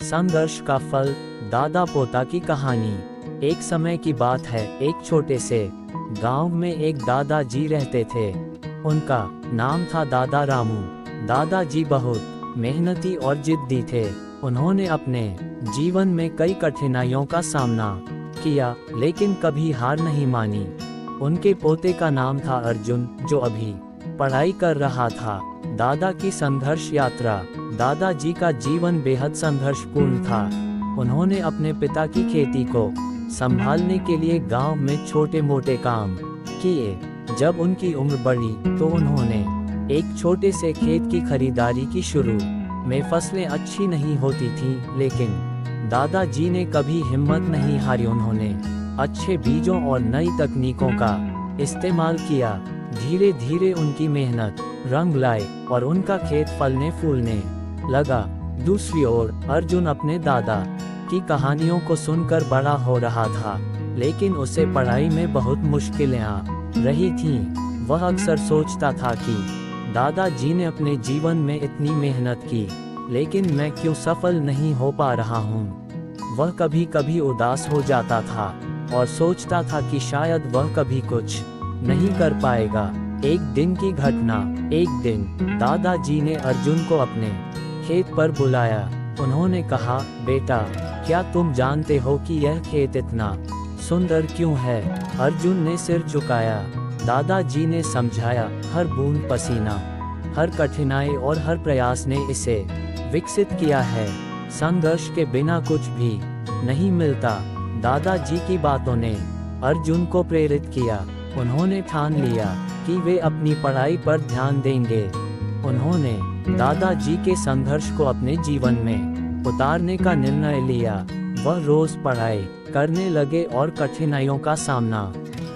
संघर्ष का फल, दादा पोता की कहानी। एक समय की बात है, एक छोटे से गांव में एक दादाजी रहते थे। उनका नाम था दादा रामू। दादाजी बहुत मेहनती और जिद्दी थे। उन्होंने अपने जीवन में कई कठिनाइयों का सामना किया, लेकिन कभी हार नहीं मानी। उनके पोते का नाम था अर्जुन, जो अभी पढ़ाई कर रहा था। दादा की संघर्ष यात्रा। दादाजी का जीवन बेहद संघर्षपूर्ण था। उन्होंने अपने पिता की खेती को संभालने के लिए गांव में छोटे मोटे काम किए। जब उनकी उम्र बढ़ी तो उन्होंने एक छोटे से खेत की खरीदारी की। शुरू में फसलें अच्छी नहीं होती थीं, लेकिन दादाजी ने कभी हिम्मत नहीं हारी। उन्होंने अच्छे बीजों और नई तकनीकों का इस्तेमाल किया। धीरे धीरे उनकी मेहनत रंग लाए और उनका खेत फलने फूलने लगा। दूसरी ओर अर्जुन अपने दादा की कहानियों को सुनकर बड़ा हो रहा था, लेकिन उसे पढ़ाई में बहुत मुश्किलें आ रही थीं। वह अक्सर सोचता था कि दादाजी ने अपने जीवन में इतनी मेहनत की, लेकिन मैं क्यों सफल नहीं हो पा रहा हूँ। वह कभी कभी उदास हो जाता था और सोचता था कि शायद वह कभी कुछ नहीं कर पाएगा। एक दिन की घटना। एक दिन दादाजी ने अर्जुन को अपने खेत पर बुलाया। उन्होंने कहा, बेटा, क्या तुम जानते हो कि यह खेत इतना सुंदर क्यों है? अर्जुन ने सिर झुकाया। दादाजी ने समझाया, हर बूंद पसीना, हर कठिनाई और हर प्रयास ने इसे विकसित किया है। संघर्ष के बिना कुछ भी नहीं मिलता। दादाजी की बातों ने अर्जुन को प्रेरित किया। उन्होंने ठान लिया कि वे अपनी पढ़ाई पर ध्यान देंगे। उन्होंने दादाजी के संघर्ष को अपने जीवन में उतारने का निर्णय लिया। वह रोज पढ़ाई करने लगे और कठिनाइयों का सामना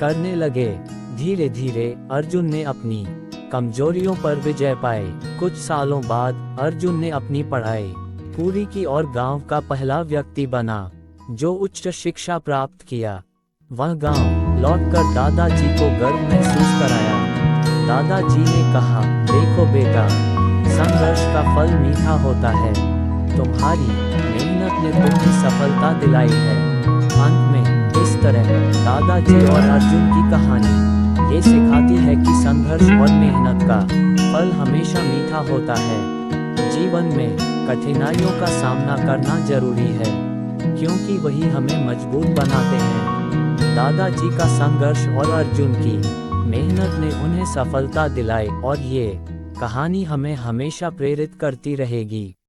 करने लगे। धीरे धीरे अर्जुन ने अपनी कमजोरियों पर विजय पाई। कुछ सालों बाद अर्जुन ने अपनी पढ़ाई पूरी की और गांव का पहला व्यक्ति बना जो उच्च शिक्षा प्राप्त किया। वह गांव लौटकर दादाजी को गर्व महसूस कराया। दादाजी ने कहा, देखो बेटा, संघर्ष का फल मीठा होता है। तुम्हारी मेहनत ने तुम्हें सफलता दिलाई है। अंत में इस तरह दादाजी और अर्जुन की कहानी ये सिखाती है कि संघर्ष और मेहनत का फल हमेशा मीठा होता है। जीवन में कठिनाइयों का सामना करना जरूरी है, क्योंकि वही हमें मजबूत बनाते हैं। दादाजी का संघर्ष और अर्जुन की मेहनत ने उन्हें सफलता दिलाई, और ये कहानी हमें हमेशा प्रेरित करती रहेगी।